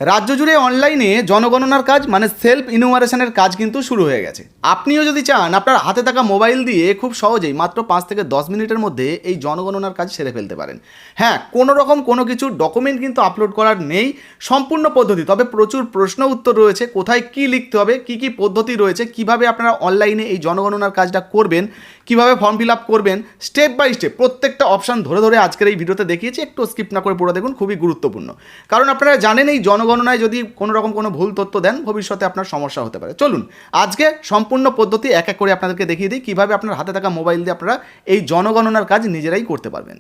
রাজ্য জুড়ে অনলাইনে জনগণনার কাজ মানে সেলফ ইনুমারেশনের কাজ কিন্তু শুরু হয়ে গেছে। আপনিও যদি চান আপনার হাতে থাকা মোবাইল দিয়ে খুব সহজেই মাত্র 5 থেকে 10 মিনিটের মধ্যে এই জনগণনার কাজ সেরে ফেলতে পারেন। হ্যাঁ, কোনো রকম কোনো কিছু ডকুমেন্ট কিন্তু আপলোড করার নেই, সম্পূর্ণ পদ্ধতি। তবে প্রচুর প্রশ্ন উত্তর রয়েছে, কোথায় কি লিখতে হবে, কি কি পদ্ধতি রয়েছে, কিভাবে আপনারা অনলাইনে এই জনগণনার কাজটা করবেন, কিভাবে ফর্ম ফিল আপ করবেন, স্টেপ বাই স্টেপ প্রত্যেকটা অপশান ধরে ধরে আজকের এই ভিডিওতে দেখিয়েছি। একটু স্কিপ না করে পুরো দেখুন, খুবই গুরুত্বপূর্ণ। কারণ আপনারা জানেন এই জনগণনায় যদি কোনো রকম কোনো ভুল তথ্য দেন ভবিষ্যতে আপনার সমস্যা হতে পারে। চলুন আজকে সম্পূর্ণ পদ্ধতি এক এক করে আপনাদেরকে দেখিয়ে দিই কীভাবে আপনার হাতে থাকা মোবাইল দিয়ে আপনারা এই জনগণনার কাজ নিজেরাই করতে পারবেন।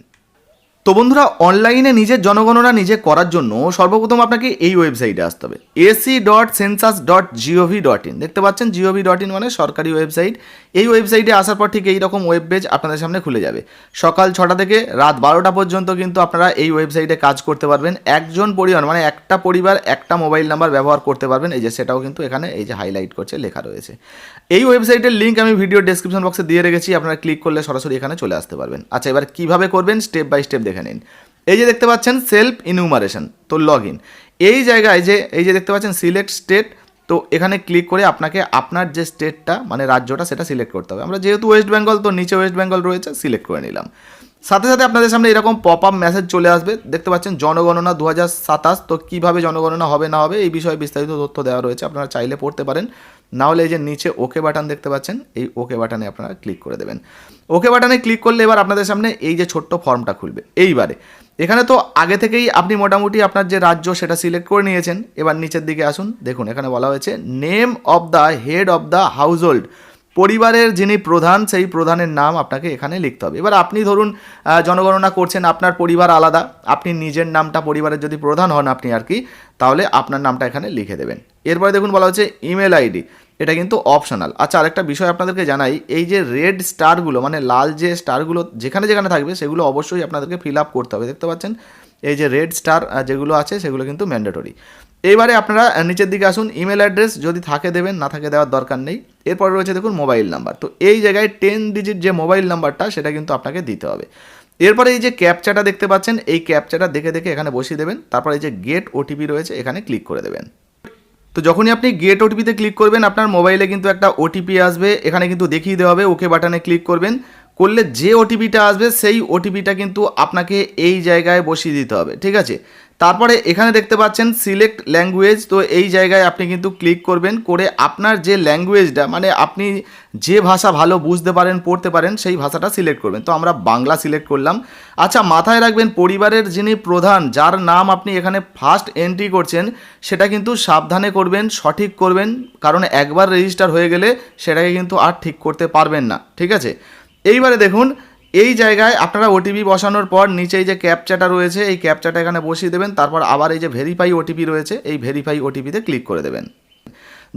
তো বন্ধুরা, অনলাইনে নিজের জনগণনা নিজে করার জন্য সর্বপ্রথম আপনাকে এই ওয়েবসাইটে আসতে হবে, ac.census.gov.in। দেখতে পাচ্ছেন gov.in মানে সরকারি ওয়েবসাইট। এই ওয়েবসাইটে আসার পর ঠিক এইরকম ওয়েব পেজ আপনাদের সামনে খুলে যাবে। সকাল 6টা থেকে রাত 12টা পর্যন্ত কিন্তু আপনারা এই ওয়েবসাইটে কাজ করতে পারবেন। একজন পরিবার মানে একটা পরিবার একটা মোবাইল নাম্বার ব্যবহার করতে পারবেন। এই যে সেটাও কিন্তু এখানে এই যে হাইলাইট করছে লেখা রয়েছে। এই ওয়েবসাইটের লিঙ্ক আমি ভিডিও ডেসক্রিপশন বক্সে দিয়ে রেখেছি, আপনারা ক্লিক করলে সরাসরি এখানে চলে আসতে পারবেন। আচ্ছা, এবার কীভাবে করবেন স্টেপ বাই স্টেপ দেখে নিন। এই যে দেখতে পাচ্ছেন সেলফ ইনুমারেশন, তো লগ ইন। এই জায়গায় এই যে দেখতে পাচ্ছেন সিলেক্ট স্টেট, তো এখানে ক্লিক করে আপনাকে আপনার যে স্টেটটা মানে রাজ্যটা সেটা সিলেক্ট করতে হবে। আমরা যেহেতু ওয়েস্ট বেঙ্গল, তো নিচে ওয়েস্ট বেঙ্গল রয়েছে, সিলেক্ট করে নিলাম। সাথে সাথে আপনাদের সামনে এরকম পপ আপ মেসেজ চলে আসবে। দেখতে পাচ্ছেন জনগণনা 2027। তো কীভাবে জনগণনা হবে না হবে এই বিষয়ে বিস্তারিত তথ্য দেওয়া রয়েছে, আপনারা চাইলে পড়তে পারেন। না হলে এই যে নিচে ওকে বাটন দেখতে পাচ্ছেন, এই ওকে বাটনে আপনারা ক্লিক করে দেবেন। ওকে বাটনে ক্লিক করলে এবার আপনাদের সামনে এই যে ছোট্ট ফর্মটা খুলবে। এইবারে এখানে তো আগে থেকেই আপনি মোটামুটি আপনার যে রাজ্য সেটা সিলেক্ট করে নিয়েছেন। এবার নিচের দিকে আসুন, দেখুন এখানে বলা হয়েছে name of the head of the house hold. পরিবারের যিনি প্রধান সেই প্রধানের নাম আপনাকে এখানে লিখতে হবে। এবার আপনি ধরুন জনগণনা করছেন, আপনার পরিবার আলাদা, আপনি নিজের নামটা পরিবারের যদি প্রধান হন আপনি আর কি, তাহলে আপনার নামটা এখানে লিখে দেবেন। এরপরে দেখুন বলা হচ্ছে ইমেল আইডি, এটা কিন্তু অপশনাল। আচ্ছা, আরেকটা বিষয় আপনাদেরকে জানাই, এই যে রেড স্টারগুলো মানে লাল যে স্টারগুলো যেখানে যেখানে থাকবে সেগুলো অবশ্যই আপনাদেরকে ফিল আপ করতে হবে। দেখতে পাচ্ছেন এই যে রেড স্টার যেগুলো আছে সেগুলো কিন্তু ম্যান্ডেটরি। এইবারে আপনারা নিচের দিকে আসুন, ইমেল অ্যাড্রেস যদি থাকে দেবেন, না থাকে দেওয়ার দরকার নেই। এরপরে রয়েছে দেখুন মোবাইল নাম্বার, তো এই জায়গায় 10 ডিজিট যে মোবাইল নাম্বারটা সেটা কিন্তু আপনাকে দিতে হবে। এরপরে এই যে ক্যাপচাটা দেখতে পাচ্ছেন, এই ক্যাপচাটা দেখে দেখে এখানে বসিয়ে দেবেন। তারপর এই যে গেট ওটিপি রয়েছে এখানে ক্লিক করে দেবেন। তো যখনই আপনি গেট ওটিপিতে ক্লিক করবেন আপনার মোবাইলে কিন্তু একটা ওটিপি আসবে, এখানে কিন্তু দেখিয়ে দেওয়া হবে। ওকে বাটনে ক্লিক করবেন, করলে যে ওটিপিটা আসবে সেই ওটিপিটা কিন্তু আপনাকে এই জায়গায় বসিয়ে দিতে হবে, ঠিক আছে। তারপরে এখানে দেখতে পাচ্ছেন সিলেক্ট ল্যাঙ্গুয়েজ, তো এই জায়গায় আপনি কিন্তু ক্লিক করবেন, করে আপনার যে ল্যাঙ্গুয়েজটা মানে আপনি যে ভাষা ভালো বুঝতে পারেন পড়তে পারেন সেই ভাষাটা সিলেক্ট করবেন। তো আমরা বাংলা সিলেক্ট করলাম। আচ্ছা, মাথায় রাখবেন পরিবারের যিনি প্রধান যার নাম আপনি এখানে ফার্স্ট এন্ট্রি করছেন সেটা কিন্তু সাবধানে করবেন, সঠিক করবেন, কারণ একবার রেজিস্টার হয়ে গেলে সেটাকে কিন্তু আর ঠিক করতে পারবেন না, ঠিক আছে। এইবারে দেখুন এই জায়গায় আপনারা ওটিপি বসানোর পর নিচে এই যে ক্যাপচাটা রয়েছে এই ক্যাপচাটা এখানে বসিয়ে দেবেন। তারপর আবার এই যে ভেরিফাই ওটিপি রয়েছে এই ভেরিফাই ওটিপিতে ক্লিক করে দেবেন।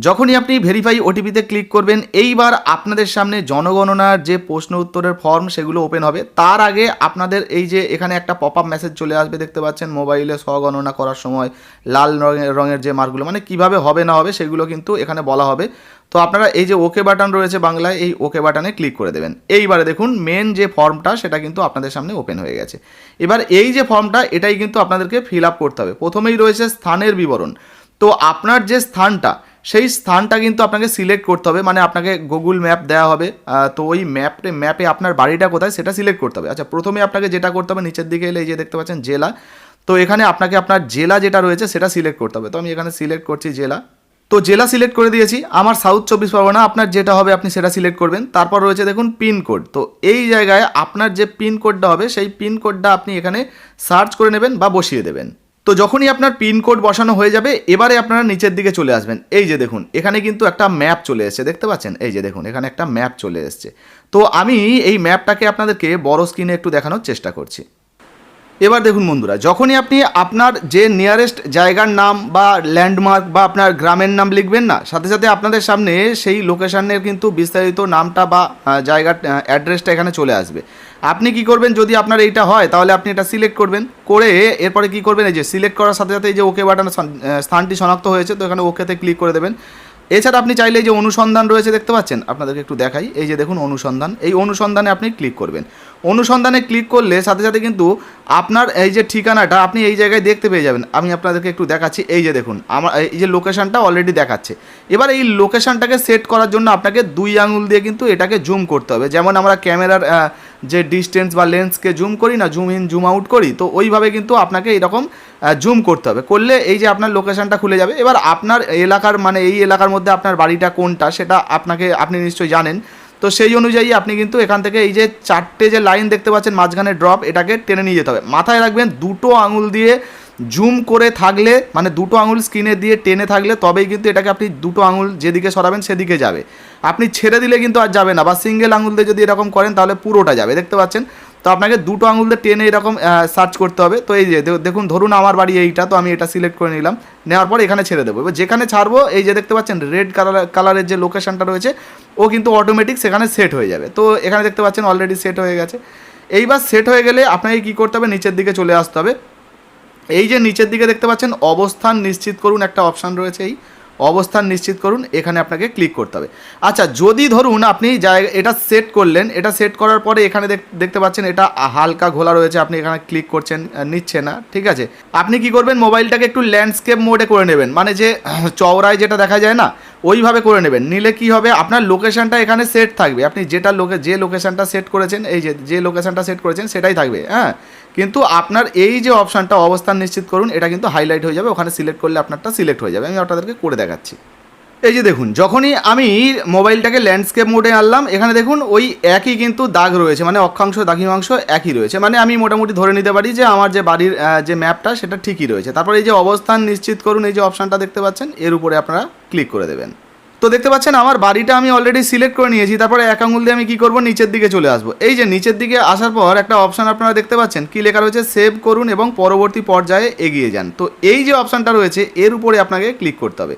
যখনই আপনি ভেরিফাই ওটিপিতে ক্লিক করবেন এইবার আপনাদের সামনে জনগণনার যে প্রশ্ন উত্তরের ফর্ম সেগুলো ওপেন হবে। তার আগে আপনাদের এই যে এখানে একটা পপ আপ মেসেজ চলে আসবে, দেখতে পাচ্ছেন মোবাইলে স্বগণনা করার সময় লাল রঙের যে মার্কগুলো মানে কিভাবে হবে না হবে সেগুলো কিন্তু এখানে বলা হবে। তো আপনারা এই যে ওকে বাটন রয়েছে বাংলায়, এই ওকে বাটনে ক্লিক করে দেবেন। এইবারে দেখুন মেন যে ফর্মটা সেটা কিন্তু আপনাদের সামনে ওপেন হয়ে গেছে। এবার এই যে ফর্মটা এটাই কিন্তু আপনাদেরকে ফিল আপ করতে হবে। প্রথমেই রয়েছে স্থানের বিবরণ, তো আপনার যে স্থানটা সেই স্থানটা কিন্তু আপনাকে সিলেক্ট করতে হবে, মানে আপনাকে গুগল ম্যাপ দেওয়া হবে। তো ওই ম্যাপে আপনার বাড়িটা কোথায় সেটা সিলেক্ট করতে হবে। আচ্ছা, প্রথমে আপনাকে যেটা করতে হবে নিচের দিকে এলে এই যে দেখতে পাচ্ছেন জেলা, তো এখানে আপনাকে আপনার জেলা যেটা রয়েছে সেটা সিলেক্ট করতে হবে। তো আমি এখানে সিলেক্ট করছি জেলা, তো জেলা সিলেক্ট করে দিয়েছি। আমার সাউথ 24 পরগনা, আপনার যেটা হবে আপনি সেটা সিলেক্ট করবেন। তারপর রয়েছে দেখুন পিনকোড, তো এই জায়গায় আপনার যে পিনকোডটা হবে সেই পিনকোডটা আপনি এখানে সার্চ করে নেবেন বা বসিয়ে দেবেন। তো যখনই আপনার পিনকোড বসানো হয়ে যাবে এবারে আপনারা নিচের দিকে চলে আসবেন। এই যে দেখুন এখানে কিন্তু একটা ম্যাপ চলে এসেছে, দেখতে পাচ্ছেন এই যে দেখুন এখানে একটা ম্যাপ চলে এসেছে। তো আমি এই ম্যাপটাকে আপনাদেরকে বড় স্ক্রিনে একটু দেখানোর চেষ্টা করছি। এবার দেখুন বন্ধুরা, যখনই আপনি আপনার যে নিয়ারেস্ট জায়গার নাম বা ল্যান্ডমার্ক বা আপনার গ্রামের নাম লিখবেন না, সাথে সাথে আপনাদের সামনে সেই লোকেশনের কিন্তু বিস্তারিত নামটা বা জায়গার অ্যাড্রেসটা এখানে চলে আসবে। আপনি কি করবেন, যদি আপনার এইটা হয় তাহলে আপনি এটা সিলেক্ট করবেন, করে এরপরে কি করবেন এই যে সিলেক্ট করার সাথে সাথে এই যে ওকে বাটন স্থানটি শনাক্ত হয়েছে তো এখানে ওকেতে ক্লিক করে দেবেন। এছাড়া আপনি চাইলে এই যে অনুসন্ধান রয়েছে দেখতে পাচ্ছেন, আপনাদেরকে একটু দেখাই, এই যে দেখুন অনুসন্ধান, এই অনুসন্ধানে আপনি ক্লিক করবেন। অনুসন্ধানে ক্লিক করলে সাথে সাথে কিন্তু আপনার এই যে ঠিকানাটা আপনি এই জায়গায় দেখতে পেয়ে যাবেন। আমি আপনাদেরকে একটু দেখাচ্ছি, এই যে দেখুন আমার এই যে লোকেশানটা অলরেডি দেখাচ্ছে। এবার এই লোকেশানটাকে সেট করার জন্য আপনাকে 2 আঙুল দিয়ে কিন্তু এটাকে জুম করতে হবে, যেমন আমরা ক্যামেরার যে ডিস্টেন্স বা লেন্সকে জুম করি না, জুম ইন জুম আউট করি, তো ওইভাবে কিন্তু আপনাকে এরকম জুম করতে হবে। করলে এই যে আপনার লোকেশানটা খুলে যাবে। এবার আপনার এলাকার মানে এই এলাকার মধ্যে আপনার বাড়িটা কোনটা সেটা আপনি নিশ্চয়ই জানেন। তো সেই অনুযায়ী আপনি কিন্তু এখান থেকে এই যে 4টে যে লাইন দেখতে পাচ্ছেন মাঝখানে ড্রপ, এটাকে টেনে নিয়ে যেতে হবে। মাথায় রাখবেন 2টো আঙুল দিয়ে জুম করে থাকলে, মানে 2টো আঙুল স্ক্রিনে দিয়ে টেনে থাকলে তবেই কিন্তু এটাকে আপনি 2টো আঙুল যেদিকে সরাবেন সেদিকে যাবে। আপনি ছেড়ে দিলে কিন্তু আর যাবে না, বা সিঙ্গেল আঙুল দিয়ে যদি এরকম করেন তাহলে পুরোটা যাবে, দেখতে পাচ্ছেন। তো আপনাকে 2টো আঙুল দিয়ে টেনে এরকম সার্চ করতে হবে। তো এই যে দেখুন, ধরুন আমার বাড়ি এইটা, তো আমি এটা সিলেক্ট করে নিলাম, নেওয়ার পর এখানে ছেড়ে দেবো। এবার যেখানে ছাড়বো এই যে দেখতে পাচ্ছেন রেড কালারের যে লোকেশনটা রয়েছে ও কিন্তু অটোমেটিক সেখানে সেট হয়ে যাবে। তো এখানে দেখতে পাচ্ছেন অলরেডি সেট হয়ে গেছে। এইবার সেট হয়ে গেলে আপনাকে কী করতে হবে, নিচের দিকে চলে আসতে হবে। এই যে নিচের দিকে দেখতে পাচ্ছেন অবস্থান নিশ্চিত করুন একটা অপশান রয়েছে, এই অবস্থান নিশ্চিত করুন, এখানে আপনাকে ক্লিক করতে হবে। আচ্ছা, যদি ধরুন আপনি এটা সেট করলেন, এটা সেট করার পরে এখানে দেখতে পাচ্ছেন এটা হালকা ঘোলা রয়েছে, আপনি এখানে ক্লিক করছেন, নিচ্ছে না, ঠিক আছে। আপনি কি করবেন, মোবাইলটাকে একটু ল্যান্ডস্কেপ মোডে করে নেবেন, মানে যে চওড়ায় যেটা দেখা যায় না ওইভাবে করে নেবেন। নিলে কি হবে, আপনার লোকেশানটা এখানে সেট থাকবে, আপনি যে লোকেশানটা সেট করেছেন, এই যে লোকেশানটা সেট করেছেন সেটাই থাকবে, হ্যাঁ। কিন্তু আপনার এই যে অপশানটা অবস্থান নিশ্চিত করুন, এটা কিন্তু হাইলাইট হয়ে যাবে, ওখানে সিলেক্ট করলে আপনারটা সিলেক্ট হয়ে যাবে। আমি আপনাদেরকে করে দেখাচ্ছি। এই যে দেখুন, যখনই আমি মোবাইলটাকে ল্যান্ডস্কেপ মোডে আনলাম, এখানে দেখুন ওই একই কিন্তু দাগ রয়েছে, মানে অক্ষাংশ দ্রাঘিমাংশ একই রয়েছে, মানে আমি মোটামুটি ধরে নিতে পারি যে আমার যে বাড়ির যে ম্যাপটা সেটা ঠিকই রয়েছে। তারপর এই যে অবস্থান নিশ্চিত করুন, এই যে অপশানটা দেখতে পাচ্ছেন, এর উপরে আপনারা ক্লিক করে দেবেন। তো দেখতে পাচ্ছেন আমার বাড়িটা আমি অলরেডি সিলেক্ট করে নিয়েছি। তারপরে এক আঙুল দিয়ে আমি কী করবো, নিচের দিকে চলে আসবো। এই যে নিচের দিকে আসার পর একটা অপশান আপনারা দেখতে পাচ্ছেন, কী লেখা রয়েছে, সেভ করুন এবং পরবর্তী পর্যায়ে এগিয়ে যান। তো এই যে অপশানটা রয়েছে এর উপরে আপনাকে ক্লিক করতে হবে।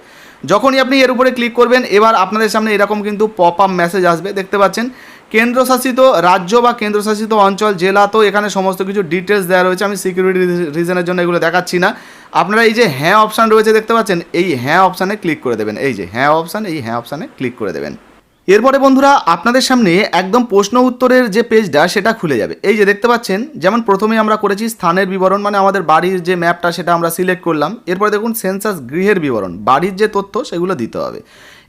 যখনই আপনি এর উপরে ক্লিক করবেন, এবার আপনাদের সামনে এরকম কিন্তু পপ আপ মেসেজ আসবে, দেখতে পাচ্ছেন কেন্দ্রশাসিত রাজ্য বা কেন্দ্রশাসিত অঞ্চল, জেলা, তো এখানে সমস্ত কিছু ডিটেলস দেওয়া রয়েছে। আমি সিকিউরিটি রিজনের জন্য এগুলো দেখাচ্ছি না। আপনারা এই যে হ্যাঁ অপশান রয়েছে দেখতে পাচ্ছেন, এই হ্যাঁ অপশানে ক্লিক করে দেবেন। এই যে হ্যাঁ অপশান, এই হ্যাঁ অপশানে ক্লিক করে দেবেন। এরপরে বন্ধুরা আপনাদের সামনে একদম প্রশ্ন উত্তরের যে পেজটা সেটা খুলে যাবে। এই যে দেখতে পাচ্ছেন, যেমন প্রথমে আমরা করেছি স্থানের বিবরণ, মানে আমাদের বাড়ির যে ম্যাপটা সেটা আমরা সিলেক্ট করলাম। এরপরে দেখুন সেন্সাস গৃহের বিবরণ, বাড়ির যে তথ্য সেগুলো দিতে হবে।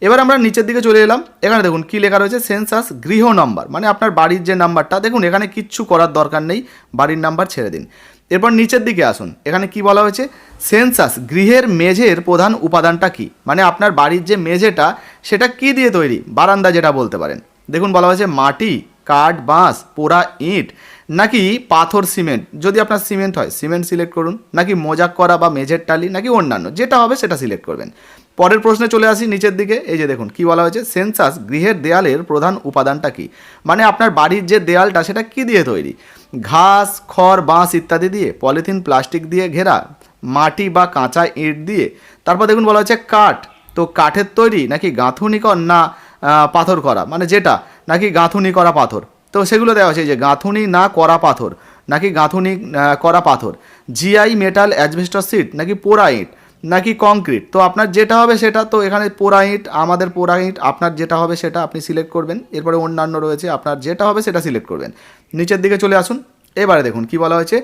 এবার আমরা নিচের দিকে চলে এলাম, এখানে দেখুন কী লেখা রয়েছে, সেন্সাস গৃহ নম্বর, মানে আপনার বাড়ির যে নাম্বারটা, দেখুন এখানে কিচ্ছু করার দরকার নেই, বাড়ির নাম্বার ছেড়ে দিন। এরপর নিচের দিকে আসুন, এখানে কি বলা হয়েছে, সেন্সাস গৃহের মেঝের প্রধান উপাদানটা কি, মানে আপনার বাড়ির যে মেঝেটা সেটা কি দিয়ে তৈরি, বারান্দা যেটা বলতে পারেন। দেখুন বলা হয়েছে মাটি, কাঠ, বাঁশ, পোড়া ইট, নাকি পাথর সিমেন্ট। যদি আপনার সিমেন্ট হয় সিমেন্ট সিলেক্ট করুন, নাকি মোজাক করা বা মেঝের টালি, নাকি অন্যান্য, যেটা হবে সেটা সিলেক্ট করবেন। পরের প্রশ্নে চলে আসি নিচের দিকে। এই যে দেখুন কি বলা হয়েছে, সেন্সাস গৃহের দেয়ালের প্রধান উপাদানটা কি, মানে আপনার বাড়ির যে দেয়ালটা সেটা কি দিয়ে তৈরি, ঘাস, খড়, বাঁশ ইত্যাদি দিয়ে, পলিথিন প্লাস্টিক দিয়ে ঘেরা, মাটি বা কাঁচা ইট দিয়ে। তারপর দেখুন বলা হচ্ছে কাঠ, তো কাঠের তৈরি নাকি গাঁথুনি না পাথর করা, মানে যেটা নাকি গাঁথুনি করা পাথর, তো সেগুলো দেওয়া হয়েছে। যে গাঁথুনি না করা পাথর নাকি গাঁথুনি করা পাথর, জিআই মেটাল অ্যাজবেস্টস সিট নাকি পোড়া ইট নাকি কংক্রিট, তো আপনার যেটা হবে সেটা। তো এখানে পোড়া ইট, আমাদের পোড়া ইট, আপনার যেটা হবে সেটা আপনি সিলেক্ট করবেন। এরপরে অন্যান্য রয়েছে, আপনার যেটা হবে সেটা সিলেক্ট করবেন। নিচের দিকে চলে আসুন, এবারে দেখুন কি বলা হয়েছে,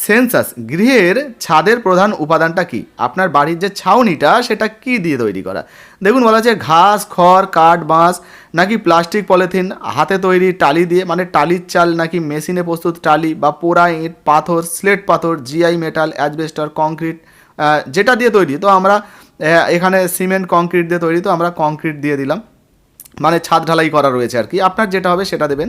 সেন্সাস গৃহের ছাদের প্রধান উপাদানটা কি, আপনার বাড়ির যে ছাউনিটা সেটা কি দিয়ে তৈরি করা। দেখুন বলা হচ্ছে ঘাস, খড়, কাঠ, বাঁশ, নাকি প্লাস্টিক পলিথিন, হাতে তৈরি টালি দিয়ে, মানে টালির চাল, নাকি মেশিনে প্রস্তুত টালি, বা পোড়া ইট, পাথর, স্লেট পাথর, জিআই মেটাল, অ্যাজবেস্টার, কংক্রিট, যেটা দিয়ে তৈরি। তো আমরা এখানে সিমেন্ট কংক্রিট দিয়ে তৈরি, তো আমরা কংক্রিট দিয়ে দিলাম, মানে ছাদ ঢালাই করা রয়েছে আর কি। আপনার যেটা হবে সেটা দেবেন।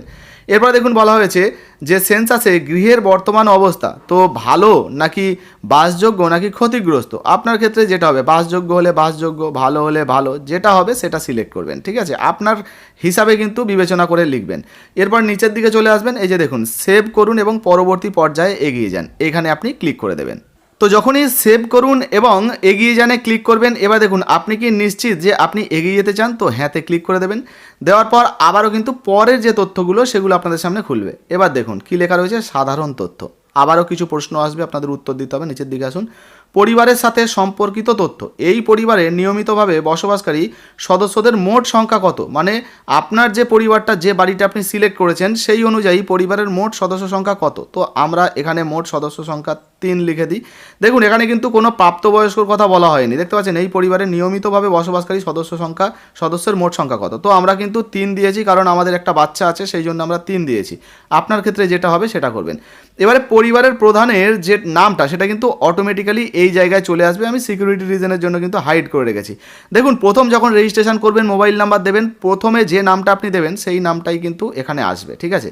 এরপর দেখুন বলা হয়েছে যে সেন্সাসে গৃহের বর্তমান অবস্থা, তো ভালো নাকি বাসযোগ্য নাকি ক্ষতিগ্রস্ত। আপনার ক্ষেত্রে যেটা হবে, বাসযোগ্য হলে বাসযোগ্য, ভালো হলে ভালো, যেটা হবে সেটা সিলেক্ট করবেন, ঠিক আছে। আপনার হিসাবে কিন্তু বিবেচনা করে লিখবেন। এরপর নিচের দিকে চলে আসবেন, এই যে দেখুন সেভ করুন এবং পরবর্তী পর্যায়ে এগিয়ে যান, এখানে আপনি ক্লিক করে দেবেন। তো যখনই সেভ করুন এবং এগিয়ে যানে ক্লিক করবেন, এবার দেখুন আপনি কি নিশ্চিত যে আপনি এগিয়ে যেতে চান, তো হ্যাঁতে ক্লিক করে দেবেন। দেওয়ার পর আবারও কিন্তু পরের যে তথ্যগুলো সেগুলো আপনাদের সামনে খুলবে। এবার দেখুন কি লেখা রয়েছে, সাধারণ তথ্য। আবারও কিছু প্রশ্ন আসবে, আপনাদের উত্তর দিতে হবে। নিচের দিকে আসুন, পরিবারের সাথে সম্পর্কিত তথ্য, এই পরিবারে নিয়মিতভাবে বসবাসকারী সদস্যদের মোট সংখ্যা কত, মানে আপনার যে পরিবারটা, যে বাড়িটা আপনি সিলেক্ট করেছেন সেই অনুযায়ী পরিবারের মোট সদস্য সংখ্যা কত। তো আমরা এখানে মোট সদস্য সংখ্যা 3 লিখে দিই। দেখুন এখানে কিন্তু কোনো প্রাপ্তবয়স্কর কথা বলা হয়নি, দেখতে পাচ্ছেন এই পরিবারে নিয়মিতভাবে বসবাসকারী সদস্যের মোট সংখ্যা কত। তো আমরা কিন্তু 3 দিয়েছি, কারণ আমাদের একটা বাচ্চা আছে সেই জন্য আমরা 3 দিয়েছি। আপনার ক্ষেত্রে যেটা হবে সেটা করবেন। এবারে পরিবারের প্রধানের যে নামটা সেটা কিন্তু অটোমেটিক্যালি এই জায়গায় চলে আসবে, আমি সিকিউরিটি রিজনের জন্য কিন্তু হাইড করে রেখেছি। দেখুন প্রথম যখন রেজিস্ট্রেশন করবেন, মোবাইল নাম্বার দেবেন, প্রথমে যে নামটা আপনি দেবেন সেই নামটাই কিন্তু এখানে আসবে, ঠিক আছে।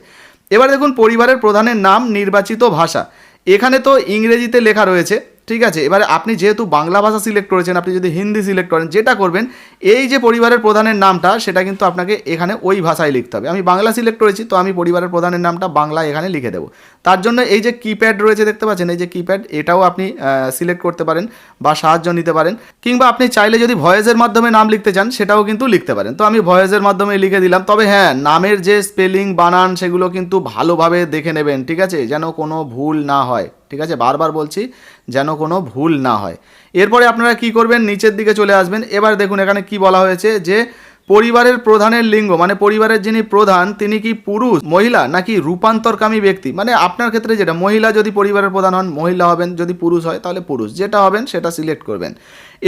এবার দেখুন পরিবারের প্রধানের নাম, নির্বাচিত ভাষা, এখানে তো ইংরেজিতে লেখা রয়েছে, ঠিক আছে। এবারে আপনি যেহেতু বাংলা ভাষা সিলেক্ট করেছেন, আপনি যদি হিন্দি সিলেক্ট করেন, যেটা করবেন এই যে পরিবারের প্রধানের নামটা সেটা কিন্তু আপনাকে এখানে ওই ভাষায় লিখতে হবে। আমি বাংলা সিলেক্ট করেছি, তো আমি পরিবারের প্রধানের নামটা বাংলা এখানে লিখে দেবো। তার জন্য এই যে কিপ্যাড রয়েছে দেখতে পাচ্ছেন, এই যে কিপ্যাড, এটাও আপনি সিলেক্ট করতে পারেন বা সাহায্য নিতে পারেন, কিংবা আপনি চাইলে যদি ভয়েসের মাধ্যমে নাম লিখতে চান সেটাও কিন্তু লিখতে পারেন। তো আমি ভয়েসের মাধ্যমে লিখে দিলাম। তবে হ্যাঁ, নামের যে স্পেলিং বানান সেগুলো কিন্তু ভালোভাবে দেখে নেবেন, ঠিক আছে, যেন কোনো ভুল না হয়, ঠিক আছে, বারবার বলছি যেন কোনো ভুল না হয়। এরপরে আপনারা কি করবেন, নিচের দিকে চলে আসবেন। এবার দেখুন এখানে কি বলা হয়েছে যে পরিবারের প্রধানের লিঙ্গ, মানে পরিবারের যিনি প্রধান তিনি কি পুরুষ, মহিলা নাকি রূপান্তরকামী ব্যক্তি, মানে আপনার ক্ষেত্রে যেটা, মহিলা যদি পরিবারের প্রধান হন মহিলা হবেন, যদি পুরুষ হয় তাহলে পুরুষ, যেটা হবেন সেটা সিলেক্ট করবেন।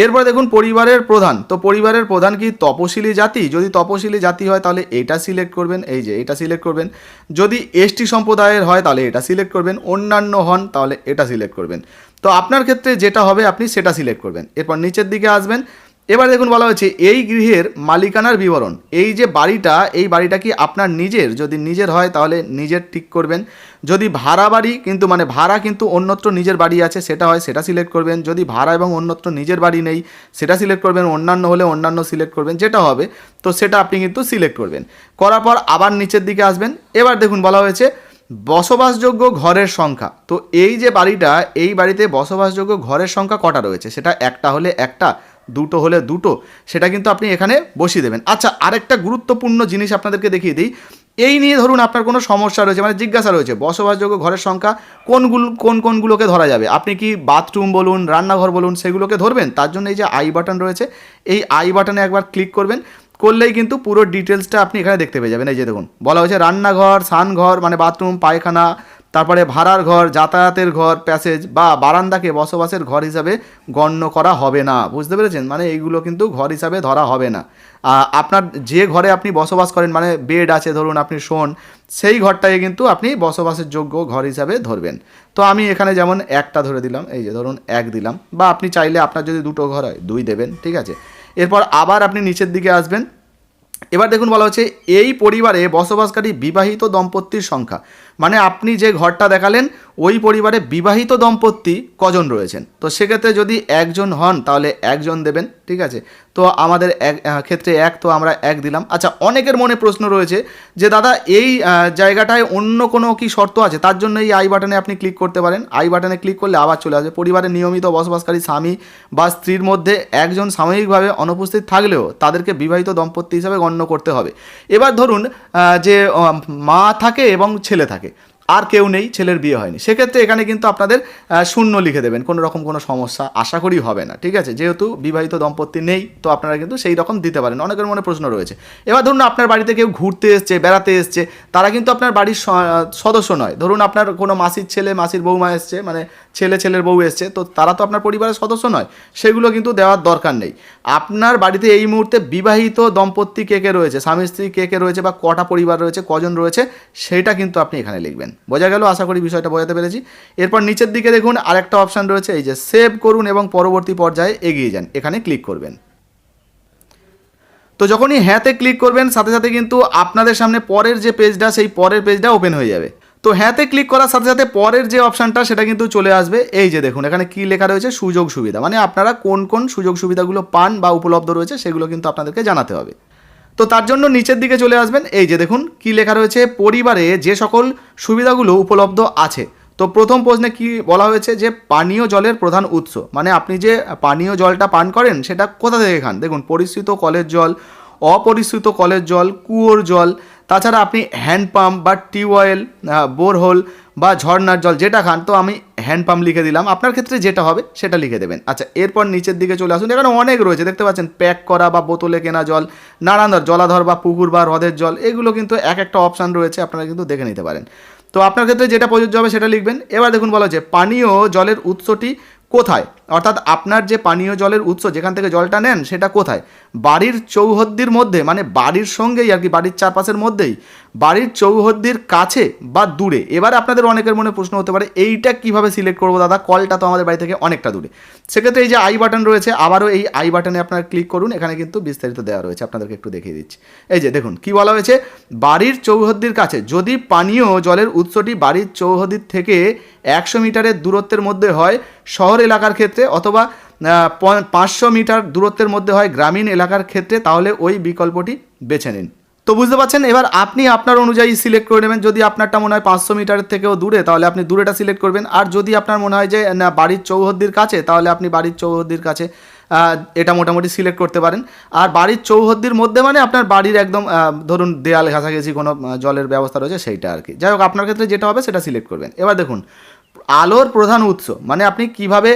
এরপর দেখুন পরিবারের প্রধান, তো পরিবারের প্রধান কি তপশিলি জাতি, যদি তপশিলি জাতি হয় তাহলে এটা সিলেক্ট করবেন, এই যে এটা সিলেক্ট করবেন। যদি এসটি সম্প্রদায়ের হয় তাহলে এটা সিলেক্ট করবেন, অন্যান্য হন তাহলে এটা সিলেক্ট করবেন। তো আপনার ক্ষেত্রে যেটা হবে আপনি সেটা সিলেক্ট করবেন। এরপর নিচের দিকে আসবেন। এবার দেখুন বলা হচ্ছে এই গৃহের মালিকানার বিবরণ, এই যে বাড়িটা, এই বাড়িটা কি আপনার নিজের, যদি নিজের হয় তাহলে নিজের ঠিক করবেন। যদি ভাড়া বাড়ি, কিন্তু মানে ভাড়া কিন্তু অন্যত্র নিজের বাড়ি আছে সেটা হয়, সেটা সিলেক্ট করবেন। যদি ভাড়া এবং অন্যত্র নিজের বাড়ি নেই সেটা সিলেক্ট করবেন। অন্যান্য হলে অন্যান্য সিলেক্ট করবেন, যেটা হবে তো সেটা আপনি কিন্তু সিলেক্ট করবেন। করার পর আবার নিচের দিকে আসবেন। এবার দেখুন বলা হয়েছে বসবাসযোগ্য ঘরের সংখ্যা, তো এই যে বাড়িটা, এই বাড়িতে বসবাসযোগ্য ঘরের সংখ্যা কটা রয়েছে, সেটা একটা হলে একটা, দুটো হলে দুটো, সেটা কিন্তু আপনি এখানে বসিয়ে দেবেন। আচ্ছা, আরেকটা গুরুত্বপূর্ণ জিনিস আপনাদেরকে দেখিয়ে দিই। এই নিয়ে ধরুন আপনার কোনো সমস্যা রয়েছে, মানে জিজ্ঞাসা রয়েছে বসবাসযোগ্য ঘরের সংখ্যা কোনগুলোকে ধরা যাবে, আপনি কি বাথরুম বলুন, রান্নাঘর বলুন, সেগুলোকে ধরবেন। তার জন্য এই যে আই বাটন রয়েছে, এই আই বাটনে একবার ক্লিক করবেন, করলেই কিন্তু পুরো ডিটেলসটা আপনি এখানে দেখতে পেয়ে যাবেন। এই যে দেখুন বলা হয়েছে রান্নাঘর, স্নানঘর মানে বাথরুম, পায়খানা, তারপরে ভাড়ার ঘর, যাতায়াতের ঘর, প্যাসেজ বা বারান্দাকে বসবাসের ঘর হিসাবে গণ্য করা হবে না, বুঝতে পেরেছেন, মানে এইগুলো কিন্তু ঘর হিসাবে ধরা হবে না। আপনার যে ঘরে আপনি বসবাস করেন, মানে বেড আছে ধরুন আপনি শোন, সেই ঘরটাকে কিন্তু আপনি বসবাসের যোগ্য ঘর হিসাবে ধরবেন। তো আমি এখানে যেমন একটা ধরে দিলাম, এই যে ধরুন 1 দিলাম, বা আপনি চাইলে আপনার যদি 2টো ঘর হয় 2 দেবেন, ঠিক আছে। এরপর আবার আপনি নিচের দিকে আসবেন। এবার দেখুন বলা হচ্ছে এই পরিবারে বসবাসকারী বিবাহিত দম্পতির সংখ্যা, মানে আপনি যে ঘরটা দেখালেন ওই পরিবারে বিবাহিত দম্পতি কজন রয়েছেন। তো সেক্ষেত্রে যদি একজন হন তাহলে একজন দেবেন, ঠিক আছে। তো আমাদের ক্ষেত্রে 1, তো আমরা 1 দিলাম। আচ্ছা, অনেকের মনে প্রশ্ন রয়েছে যে দাদা এই জায়গাটায় অন্য কোনো কি শর্ত আছে, তার জন্য এই আই বাটনে আপনি ক্লিক করতে পারেন। আই বাটনে ক্লিক করলে আবার চলে আসবে পরিবারে নিয়মিত বসবাসকারী স্বামী বা স্ত্রীর মধ্যে একজন সাময়িকভাবে অনুপস্থিত থাকলেও তাদেরকে বিবাহিত দম্পতি হিসাবে গণ্য করতে হবে। এবার ধরুন যে মা থাকে এবং ছেলে থাকে, আর কেউ নেই, ছেলের বিয়ে হয়নি, সেক্ষেত্রে এখানে কিন্তু আপনাদের 0 লিখে দেবেন, কোনো রকম কোনো সমস্যা আশা করি হবে না, ঠিক আছে। যেহেতু বিবাহিত দম্পতি নেই তো আপনারা কিন্তু সেই রকম দিতে পারেন। অনেকের মনে প্রশ্ন রয়েছে। এবার ধরুন আপনার বাড়িতে কেউ ঘুরতে এসছে, বেড়াতে এসছে, তারা কিন্তু আপনার বাড়ির সদস্য নয়। ধরুন আপনার কোনো মাসির ছেলে, মাসির বৌমা এসছে, মানে ছেলের বউ এসছে, তো তারা তো আপনার পরিবারের সদস্য নয়, সেগুলো কিন্তু দেওয়ার দরকার নেই। আপনার বাড়িতে এই মুহূর্তে বিবাহিত দম্পতি কে কে রয়েছে, স্বামী স্ত্রী কে কে রয়েছে, বা কটা পরিবার রয়েছে, কজন রয়েছে, সেটা কিন্তু আপনি এখানে লিখবেন। বোঝা গেল? আশা করি বিষয়টা বোঝাতে পেরেছি। এরপর নিচের দিকে দেখুন আরেকটা অপশান রয়েছে, এই যে সেভ করুন এবং পরবর্তী পর্যায়ে এগিয়ে যান, এখানে ক্লিক করবেন। তো যখনই হ্যাঁতে ক্লিক করবেন সাথে সাথে কিন্তু আপনাদের সামনে পরের যে পেজটা, সেই পরের পেজটা ওপেন হয়ে যাবে। তো হ্যাঁতে ক্লিক করার সাথে সাথে পরের যে অপশানটা সেটা কিন্তু চলে আসবে। এই যে দেখুন এখানে কি লেখা রয়েছে, সুযোগ সুবিধা, মানে আপনারা কোন কোন সুযোগ সুবিধাগুলো পান বা উপলব্ধ রয়েছে সেগুলো কিন্তু আপনাদেরকে জানাতে হবে। তো তার জন্য নিচের দিকে চলে আসবেন। এই যে দেখুন কি লেখা রয়েছে, পরিবারে যে সকল সুবিধাগুলো উপলব্ধ আছে। তো প্রথম প্রশ্নে কি বলা হয়েছে যে পানীয় জলের প্রধান উৎস, মানে আপনি যে পানীয় জলটা পান করেন সেটা কোথা থেকে খান। দেখুন পরিশ্রুত কলের জল, অপরিশ্রুত কলের জল, কুয়োর জল, তাছাড়া আপনি হ্যান্ড পাম্প বা টিউবওয়েল, বোরহোল বা ঝর্নার জল যেটা খান। তো আমি হ্যান্ডপাম্প লিখে দিলাম, আপনার ক্ষেত্রে যেটা হবে সেটা লিখে দেবেন। আচ্ছা, এরপর নিচের দিকে চলে আসুন, এখানে অনেক রয়েছে দেখতে পাচ্ছেন, প্যাক করা বা বোতলে কেনা জল, নানান জলাধর বা পুকুর বা হ্রদের জল, এগুলো কিন্তু এক একটা অপশান রয়েছে, আপনারা কিন্তু দেখে নিতে পারেন। তো আপনার ক্ষেত্রে যেটা প্রযোজ্য হবে সেটা লিখবেন। এবার দেখুন বলা হচ্ছে পানীয় জলের উৎসটি কোথায়, অর্থাৎ আপনার যে পানীয় জলের উৎস যেখান থেকে জলটা নেন সেটা কোথায়, বাড়ির চৌহদ্দির মধ্যে, মানে বাড়ির সঙ্গেই আর কি, বাড়ির চারপাশের মধ্যেই, বাড়ির চৌহদ্দির কাছে বা দূরে। এবার আপনাদের অনেকের মনে প্রশ্ন হতে পারে এইটা কিভাবে সিলেক্ট করবো দাদা, কলটা তো আমাদের বাড়ি থেকে অনেকটা দূরে। সেক্ষেত্রে এই যে আই বাটন রয়েছে, আবারও এই আই বাটনে আপনারা ক্লিক করুন, এখানে কিন্তু বিস্তারিত দেওয়া রয়েছে, আপনাদেরকে একটু দেখিয়ে দিচ্ছি। এই যে দেখুন কি বলা হয়েছে, বাড়ির চৌহদ্দির কাছে যদি পানীয় জলের উৎসটি বাড়ির চৌহদ্দির থেকে 100 মিটারের দূরত্বের মধ্যে হয় শহর এলাকার ক্ষেত্রে, অথবা 500 মিটার দূরত্বের মধ্যে হয় গ্রামীণ এলাকার ক্ষেত্রে, তাহলে ওই বিকল্পটি বেছে নিন। তো বুঝতে পারছেন, এবার আপনি আপনার অনুযায়ী সিলেক্ট করে নেবেন। যদি আপনারটা মনে হয় 500 মিটারের থেকেও দূরে, তাহলে আপনি দূরেটা সিলেক্ট করবেন। আর যদি আপনার মনে হয় যে না বাড়ির চৌহদ্দির কাছে, তাহলে আপনি বাড়ির চৌহদ্দির কাছে এটা মোটামুটি সিলেক্ট করতে পারেন। আর বাড়ির চৌহদ্দির মধ্যে মানে আপনার বাড়ির একদম ধরুন দেয়াল ঘেঁষাঘেঁষি কোনো জলের ব্যবস্থা রয়েছে সেইটা আর কি। যাই হোক, আপনার ক্ষেত্রে যেটা হবে সেটা সিলেক্ট করবেন। এবার দেখুন আলোর প্রধান উৎস, মানে আপনি কিভাবে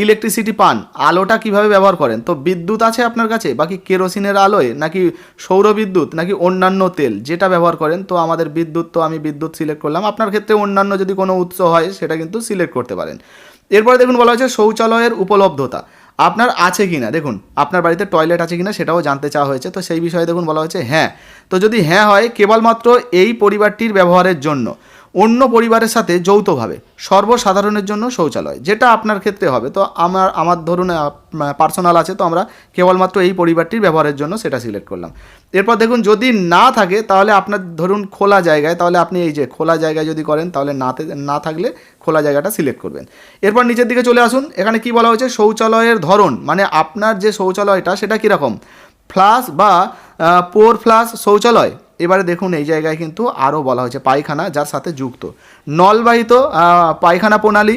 ইলেকট্রিসিটি পান, আলোটা কিভাবে ব্যবহার করেন। তো বিদ্যুৎ আছে আপনার কাছে, বাকি কেরোসিনের আলোয়, নাকি সৌর বিদ্যুৎ, নাকি অন্যান্য তেল, যেটা ব্যবহার করেন। তো আমাদের বিদ্যুৎ, তো আমি বিদ্যুৎ সিলেক্ট করলাম। আপনার ক্ষেত্রে অন্যান্য যদি কোনো উৎস হয় সেটা কিন্তু সিলেক্ট করতে পারেন। এরপরে দেখুন বলা হয়েছে শৌচালয়ের উপলব্ধতা আপনার আছে কিনা। দেখুন আপনার বাড়িতে টয়লেট আছে কিনা সেটাও জানতে চাওয়া হয়েছে। তো সেই বিষয়ে দেখুন বলা হয়েছে হ্যাঁ। তো যদি হ্যাঁ হয়, কেবলমাত্র এই পরিবারটির ব্যবহারের জন্য, অন্য পরিবারের সাথে যৌথভাবে, সর্বসাধারণের জন্য শৌচালয়, যেটা আপনার ক্ষেত্রে হবে। তো আমার ধরুন পার্সোনাল আছে, তো আমরা কেবলমাত্র এই পরিবারটির ব্যবহারের জন্য সেটা সিলেক্ট করলাম। এরপর দেখুন যদি না থাকে, তাহলে আপনার ধরুন খোলা জায়গায়, তাহলে আপনি এই যে খোলা জায়গায় যদি করেন, তাহলে না থাকলে খোলা জায়গাটা সিলেক্ট করবেন। এরপর নিচের দিকে চলে আসুন, এখানে কি বলা হয়েছে শৌচালয়ের ধরন, মানে আপনার যে শৌচালয়টা সেটা কীরকম, ফ্লাশ বা পোর ফ্লাশ শৌচালয়। এবারে দেখুন এই জায়গায় কিন্তু আরও বলা হয়েছে পায়খানা যার সাথে যুক্ত, নলবাহিত পায়খানা প্রণালী।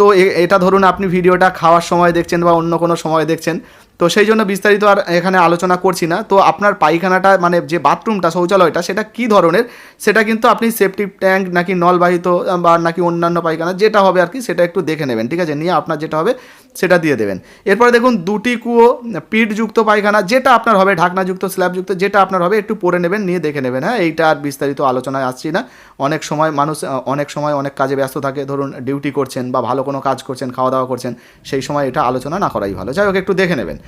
তো এটা ধরুন আপনি ভিডিওটা খাওয়ার সময় দেখছেন বা অন্য কোনো সময় দেখছেন, তো সেই জন্য বিস্তারিত আর এখানে আলোচনা করছি না। তো আপনার পায়খানাটা মানে যে বাথরুমটা শৌচালয়টা সেটা কী ধরনের, সেটা কিন্তু আপনি সেপটিক ট্যাঙ্ক নাকি নলবাহিত বা নাকি অন্যান্য পায়খানা যেটা হবে আর কি, সেটা একটু দেখে নেবেন, ঠিক আছে, নিয়ে আপনার যেটা হবে সেটা দিয়ে দেবেন। এরপরে দেখুন দুটি কুয়ো, পিঠযুক্ত পায়খানা, যেটা আপনার হবে, ঢাকনাযুক্ত স্ল্যাবযুক্ত, যেটা আপনার হবে একটু পড়ে নেবেন, নিয়ে দেখে নেবেন। হ্যাঁ, এইটা আর বিস্তারিত আলোচনায় আসছি না। অনেক সময় মানুষ অনেক কাজে ব্যস্ত থাকে, ধরুন ডিউটি করছেন বা ভালো কোনো কাজ করছেন, খাওয়া দাওয়া করছেন, সেই সময় এটা আলোচনা না করাই ভালো। যাই হোক, একটু দেখে নেবেন।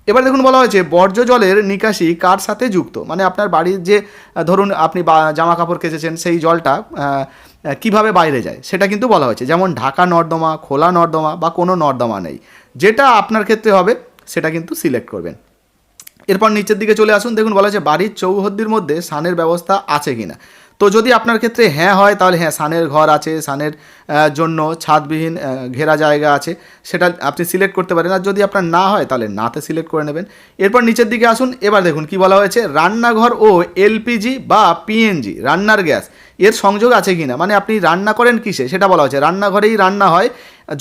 এবার দেখুন বলা হয়েছে বর্জ্য জলের নিকাশি কার সাথে যুক্ত, মানে আপনার বাড়ির যে ধরুন আপনি জামা কাপড় কেচেছেন সেই জলটা কিভাবে বাইরে যায় সেটা কিন্তু বলা হয়েছে, যেমন ঢাকা নর্দমা, খোলা নর্দমা বা কোনো নর্দমা নেই। যেটা আপনার ক্ষেত্রে হবে সেটা কিন্তু সিলেক্ট করবেন। এরপর নিচের দিকে চলে আসুন, দেখুন বলা হয়েছে বাড়ির চৌহদ্দির মধ্যে স্নানের ব্যবস্থা আছে কিনা। তো যদি আপনার ক্ষেত্রে হ্যাঁ হয়, তাহলে হ্যাঁ স্নানের ঘর আছে, স্নানের জন্য ছাদবিহীন ঘেরা জায়গা আছে, সেটা আপনি সিলেক্ট করতে পারেন। আর যদি আপনার না হয় তাহলে নাতে সিলেক্ট করে নেবেন। এরপর নিচের দিকে আসুন, এবার দেখুন কি বলা হয়েছে রান্নাঘর ও এলপিজি বা পিএনজি রান্নার গ্যাস এর সংযোগ আছে কিনা, মানে আপনি রান্না করেন কিসে সেটা বলা হয়েছে। রান্নাঘরেই রান্না হয়,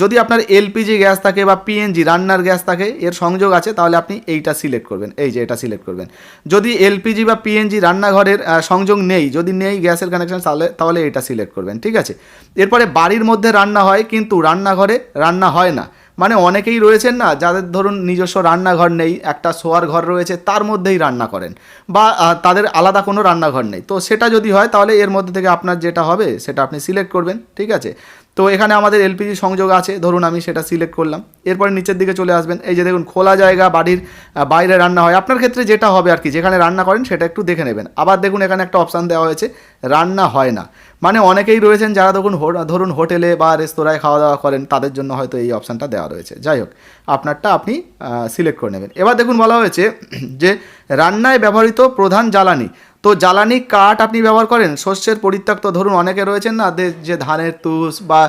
যদি আপনার এলপিজি গ্যাস থাকে বা পিএনজি রান্নার গ্যাস থাকে, এর সংযোগ আছে, তাহলে আপনি এইটা সিলেক্ট করবেন, এই যে এটা সিলেক্ট করবেন। যদি এলপিজি বা পিএনজি রান্নাঘরের সংযোগ নেই, যদি নেই গ্যাসের কানেকশন, তাহলে এটা সিলেক্ট করবেন, ঠিক আছে। এরপরে বাড়ির মধ্যে রান্না হয় কিন্তু রান্নাঘরে রান্না হয় না, মানে অনেকেই রয়েছেন না যাদের ধরুন নিজস্ব রান্নাঘর নেই, একটা শোয়ার ঘর রয়েছে তার মধ্যেই রান্না করেন, বা তাদের আলাদা কোনো রান্নাঘর নেই। তো সেটা যদি হয় তাহলে এর মধ্যে থেকে আপনার যেটা হবে সেটা আপনি সিলেক্ট করবেন, ঠিক আছে। তো এখানে আমাদের এলপিজি সংযোগ আছে, ধরুন আমি সেটা সিলেক্ট করলাম। এরপরে নিচের দিকে চলে আসবেন, এই যে দেখুন খোলা জায়গা, বাড়ির বাইরে রান্না হয়, আপনার ক্ষেত্রে যেটা হবে আর কি, যেখানে রান্না করেন সেটা একটু দেখে নেবেন। আবার দেখুন এখানে একটা অপশান দেওয়া হয়েছে রান্না হয় না, মানে অনেকেই রয়েছেন যারা ধরুন হোটেলে বা রেস্তোরাঁয় খাওয়া দাওয়া করেন, তাদের জন্য হয়তো এই অপশানটা দেওয়া রয়েছে। যাই হোক, আপনারটা আপনি সিলেক্ট করে নেবেন। এবার দেখুন বলা হয়েছে যে রান্নায় ব্যবহৃত প্রধান জ্বালানি। তো জ্বালানি কাঠ আপনি ব্যবহার করেন শস্যের পরিত্যক্ত, ধরুন অনেকে রয়েছেন না যে ধানের তুষ বা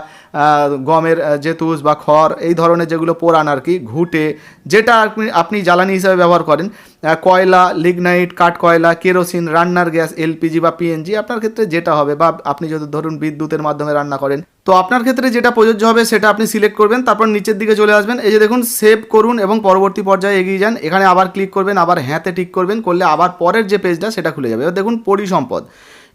গমের যে তুষ বা খড়, এই ধরনের যেগুলো পোড়ান আর কি, ঘুঁটে, যেটা আপনি জ্বালানি হিসাবে ব্যবহার করেন, কয়লা, লিগনাইট, কাঠ কয়লা, কেরোসিন, রান্নার গ্যাস, এলপিজি বা পিএনজি, আপনার ক্ষেত্রে যেটা হবে, বা আপনি যদি ধরুন বিদ্যুতের মাধ্যমে রান্না করেন, তো আপনার ক্ষেত্রে যেটা প্রযোজ্য হবে সেটা আপনি সিলেক্ট করবেন। তারপর নিচের দিকে চলে আসবেন, এই যে দেখুন সেভ করুন এবং পরবর্তী পর্যায়ে এগিয়ে যান, এখানে আবার ক্লিক করবেন, আবার হ্যাঁতে টিক করবেন, করলে আবার পরের যে পেজটা সেটা খুলে যাবে। এবার দেখুন পরিসম্পদ,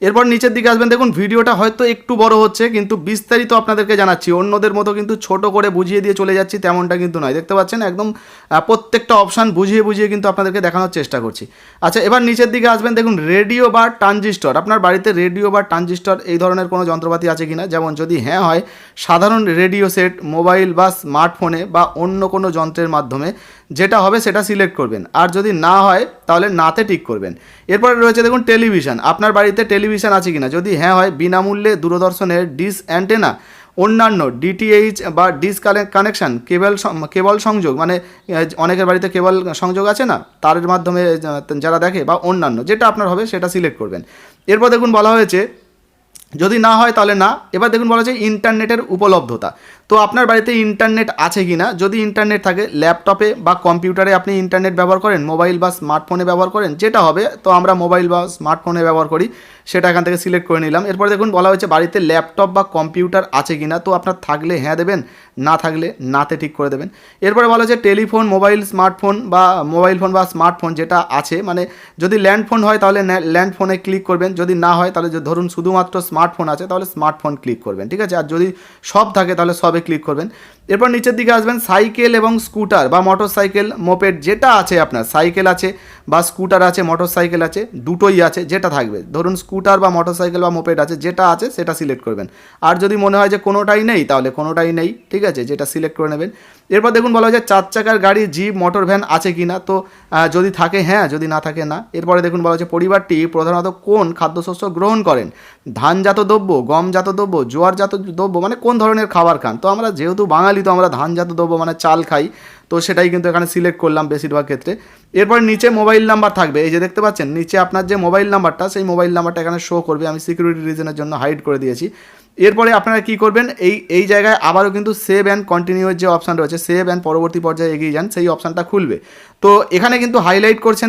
এরপর নিচের দিকে আসবেন, দেখুন ভিডিওটা হয়তো একটু বড় হচ্ছে, কিন্তু বিস্তারিত আপনাদেরকে জানাচ্ছি, অন্যদের মতো কিন্তু ছোট করে বুঝিয়ে দিয়ে চলে যাচ্ছি তেমনটা কিন্তু নয়। দেখতে পাচ্ছেন একদম প্রত্যেকটা অপশান বুঝিয়ে বুঝিয়ে কিন্তু আপনাদেরকে দেখানোর চেষ্টা করছি। আচ্ছা, এবার নিচের দিকে আসবেন, দেখুন রেডিও বা ট্রানজিস্টর, আপনার বাড়িতে রেডিও বা ট্রানজিস্টর এই ধরনের কোনো যন্ত্রপাতি আছে কিনা, যেমন যদি হ্যাঁ হয়, সাধারণ রেডিও সেট মোবাইল বা স্মার্টফোনে বা অন্য কোনো যন্ত্রের মাধ্যমে যেটা হবে সেটা সিলেক্ট করবেন, আর যদি না হয় তাহলে নাতে টিক করবেন। এরপরে রয়েছে দেখুন টেলিভিশন, আপনার বাড়িতে টেলিভিশন আছে কিনা, যদি হ্যাঁ হয় বিনামূল্যে দূরদর্শনের ডিশ অ্যান্টেনা, অন্যান্য ডিটিএইচ বা ডিশ কানেকশান, কেবল সংযোগ, মানে অনেকের বাড়িতে কেবল সংযোগ আছে না, তার মাধ্যমে যারা দেখে, বা অন্যান্য যেটা আপনার হবে সেটা সিলেক্ট করবেন। এরপর দেখুন বলা হয়েছে যদি না হয় তাহলে না। এবার দেখুন বলা হচ্ছে ইন্টারনেটের উপলব্ধতা, তো আপনার বাড়িতে ইন্টারনেট আছে কি না, যদি ইন্টারনেট থাকে ল্যাপটপে বা কম্পিউটারে আপনি ইন্টারনেট ব্যবহার করেন, মোবাইল বা স্মার্টফোনে ব্যবহার করেন, যেটা হবে, তো আমরা মোবাইল বা স্মার্টফোনে ব্যবহার করি, সেটা এখান থেকে সিলেক্ট করে নিলাম। এরপর দেখুন বলা হয়েছে বাড়িতে ল্যাপটপ বা কম্পিউটার আছে কি না, তো আপনার থাকলে হ্যাঁ দেবেন, না থাকলে নাতে ঠিক করে দেবেন। এরপরে বলা হচ্ছে টেলিফোন, মোবাইল স্মার্টফোন বা মোবাইল ফোন বা স্মার্টফোন যেটা আছে, মানে যদি ল্যান্ডফোন হয় তাহলে ল্যান্ডফোনে ক্লিক করবেন, যদি না হয় তাহলে ধরুন শুধুমাত্র স্মার্টফোন আছে তাহলে স্মার্টফোন ক্লিক করবেন, ঠিক আছে, আর যদি সব থাকে তাহলে সবে ক্লিক করবেন। এরপর নিচের দিকে আসবেন, সাইকেল এবং স্কুটার বা মোটর সাইকেল মোপেড যেটা আছে, আপনার সাইকেল আছে বা স্কুটার আছে, মোটর সাইকেল আছে, দুটোই আছে, যেটা থাকবে, ধরুন স্কুটার বা মোটর সাইকেল বা মোপেড আছে, যেটা আছে সেটা সিলেক্ট করবেন। আর যদি মনে হয় যে কোনোটাই নেই তাহলে কোনোটাই নেই, ঠিক আছে, যেটা সিলেক্ট করে নেবেন। এরপর দেখুন বলা হয় যে 4 চাকার গাড়ি, জিপ, মোটর ভ্যান আছে কি না, তো যদি থাকে হ্যাঁ, যদি না থাকে না। এরপরে দেখুন বলা হচ্ছে পরিবারটি প্রধানত কোন খাদ্যশস্য গ্রহণ করেন, ধানজাত দ্রব্য, গমজাত দ্রব্য, জোয়ারজাত দ্রব্য, মানে কোন ধরনের খাবার খান, তো আমরা যেহেতু বাঙালি তো আমরা ধানজাত দ্রব্য মানে চাল খাই, তো সেটাই কিন্তু এখানে সিলেক্ট করলাম বেশিরভাগ ক্ষেত্রে। এরপর নিচে মোবাইল নাম্বার থাকবে, এই যে দেখতে পাচ্ছেন নিচে আপনার যে মোবাইল নাম্বারটা, সেই মোবাইল নাম্বারটা এখানে শো করবে, আমি সিকিউরিটি রিজনের জন্য হাইড করে দিয়েছি। এরপরে আপনারা কি করবেন, এই জায়গায় আবারও কিন্তু সেভ অ্যান্ড কন্টিনিউর যে অপশান রয়েছে, সেভ অ্যান্ড পরবর্তী পর্যায়ে এগিয়ে যান, সেই অপশানটা খুলবে। তো এখানে কিন্তু হাইলাইট করছে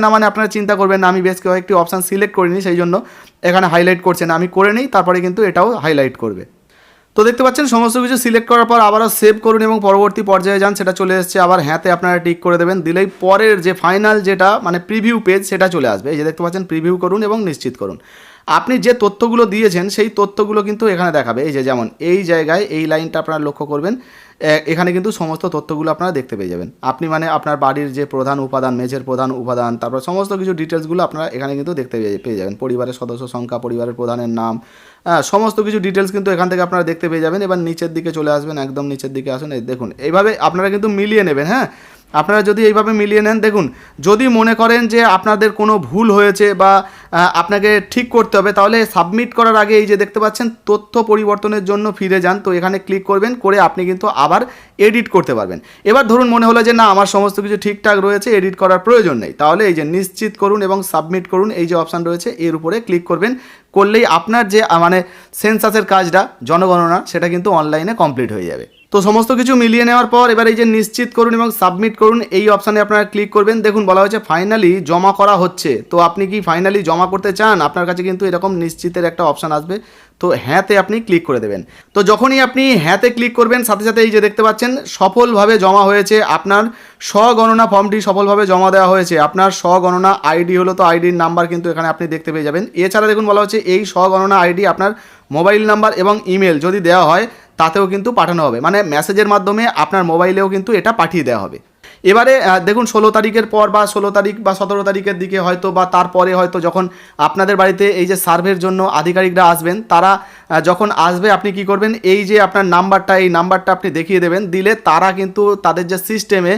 না মানে আপনারা চিন্তা করবেন না, আমি বেশ কয়েকটি অপশান সিলেক্ট করিনি, সেই জন্য এখানে হাইলাইট করছে না, আমি করে নিই, তারপরে কিন্তু এটাও হাইলাইট করবে। তো দেখতে পাচ্ছেন সমস্ত কিছু সিলেক্ট করার পর আবারও সেভ করুন এবং পরবর্তী পর্যায়ে যান, সেটা চলে এসেছে, আবার হ্যাঁতে আপনারা টিক করে দেবেন, দিলেই পরের যে ফাইনাল যেটা মানে প্রিভিউ পেজ সেটা চলে আসবে। এই যে দেখতে পাচ্ছেন প্রিভিউ করুন এবং নিশ্চিত করুন। আপনি যে তথ্যগুলো দিয়েছেন সেই তথ্যগুলো কিন্তু এখানে দেখাবে, এই যে যেমন এই জায়গায় এই লাইনটা আপনারা লক্ষ্য করবেন, এখানে কিন্তু সমস্ত তথ্যগুলো আপনারা দেখতে পেয়ে যাবেন। আপনি মানে আপনার বাড়ির যে প্রধান উপাদান, মেঝের প্রধান উপাদান, তারপর সমস্ত কিছু ডিটেলসগুলো আপনারা এখানে কিন্তু দেখতে পেয়ে যাবেন, পরিবারের সদস্য সংখ্যা, পরিবারের প্রধানের নাম, সমস্ত কিছু ডিটেলস কিন্তু এখান থেকে আপনারা দেখতে পেয়ে যাবেন। এবার নিচের দিকে চলে আসবেন, একদম নিচের দিকে আসুন, এই দেখুন এইভাবে আপনারা কিন্তু মিলিয়ে নেবেন। হ্যাঁ, আপনারা যদি এইভাবে মিলিয়ে নেন, দেখুন যদি মনে করেন যে আপনাদের কোনো ভুল হয়েছে বা আপনাকে ঠিক করতে হবে, তাহলে সাবমিট করার আগে এই যে দেখতে পাচ্ছেন তথ্য পরিবর্তনের জন্য ফিরে যান, তো এখানে ক্লিক করবেন, করে আপনি কিন্তু আবার এডিট করতে পারবেন। এবার ধরুন মনে হলো যে না আমার সমস্ত কিছু ঠিকঠাক রয়েছে, এডিট করার প্রয়োজন নেই, তাহলে এই যে নিশ্চিত করুন এবং সাবমিট করুন, এই যে অপশান রয়েছে এর উপরে ক্লিক করবেন, করলেই আপনার যে মানে সেন্সাসের কাজটা, জনগণনা, সেটা কিন্তু অনলাইনে কমপ্লিট হয়ে যাবে। তো সমস্ত কিছু মিলিয়ে নেওয়ার পর এবার এই যে নিশ্চিত করুন এবং সাবমিট করুন, এই অপশানে আপনারা ক্লিক করবেন। দেখুন বলা হয়েছে ফাইনালি জমা করা হচ্ছে, তো আপনি কি ফাইনালি জমা করতে চান, আপনার কাছে কিন্তু এরকম নিশ্চিতের একটা অপশান আসবে, তো হ্যাঁতে আপনি ক্লিক করে দেবেন। তো যখনই আপনি হ্যাঁতে ক্লিক করবেন, সাথে সাথে এই যে দেখতে পাচ্ছেন সফলভাবে জমা হয়েছে, আপনার স্বগণনা ফর্মটি সফলভাবে জমা দেওয়া হয়েছে, আপনার স্বগণনা আইডি হলো, তো আইডির নাম্বার কিন্তু এখানে আপনি দেখতে পেয়ে যাবেন। এছাড়া দেখুন বলা হচ্ছে এই স্বগণনা আইডি আপনার মোবাইল নাম্বার এবং ইমেল যদি দেওয়া হয় তাতেও কিন্তু পাঠানো হবে, মানে মেসেজের মাধ্যমে আপনার মোবাইলেও কিন্তু এটা পাঠিয়ে দেওয়া হবে। এবারে দেখুন 16 তারিখের পর বা 16 তারিখ বা 17 তারিখের দিকে হয়তো বা তারপরে হয়তো যখন আপনাদের বাড়িতে এই যে সার্ভের জন্য আধিকারিকরা আসবেন, তারা যখন আসবে আপনি কি করবেন, এই যে আপনার নাম্বারটা, এই নাম্বারটা আপনি দেখিয়ে দেবেন, দিলে তারা কিন্তু তাদের যে সিস্টেমে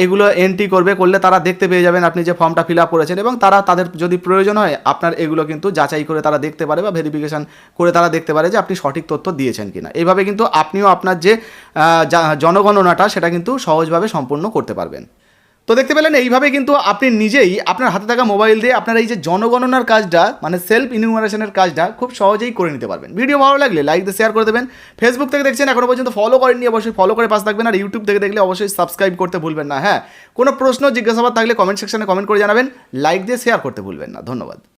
এগুলো এন্ট্রি করলে তারা দেখতে পেয়ে যাবেন আপনি যে ফর্মটা ফিল আপ করেছেন, এবং তাদের যদি প্রয়োজন হয় আপনার এগুলো কিন্তু যাচাই করে তারা দেখতে পারে বা ভেরিফিকেশান করে তারা দেখতে পারে যে আপনি সঠিক তথ্য দিয়েছেন কিনা। এইভাবে কিন্তু আপনিও আপনার যে জনগণনাটা সেটা কিন্তু সহজভাবে সম্পূর্ণ করতে পারবেন। তো দেখতে পেলেন এইভাবে কিন্তু আপনি নিজেই আপনার হাতে থাকা মোবাইল দিয়ে আপনার এই যে জনগণনার কাজটা মানে সেলফ ইনিউমারেশনের কাজটা খুব সহজেই করে নিতে পারবেন। ভিডিও ভালো লাগলে লাইক দিয়ে শেয়ার করে দেবেন। ফেসবুক থেকে দেখছেন এখনো পর্যন্ত ফলো করেননি, অবশ্যই ফলো করে পাশে থাকবেন, আর ইউটিউব থেকে দেখলে অবশ্যই সাবস্ক্রাইব করতে ভুলবেন না। হ্যাঁ, কোনো প্রশ্ন জিজ্ঞাসাবাদ থাকলে কমেন্ট সেকশনে কমেন্ট করে জানাবেন, লাইক দিয়ে শেয়ার করতে ভুলবেন না। ধন্যবাদ।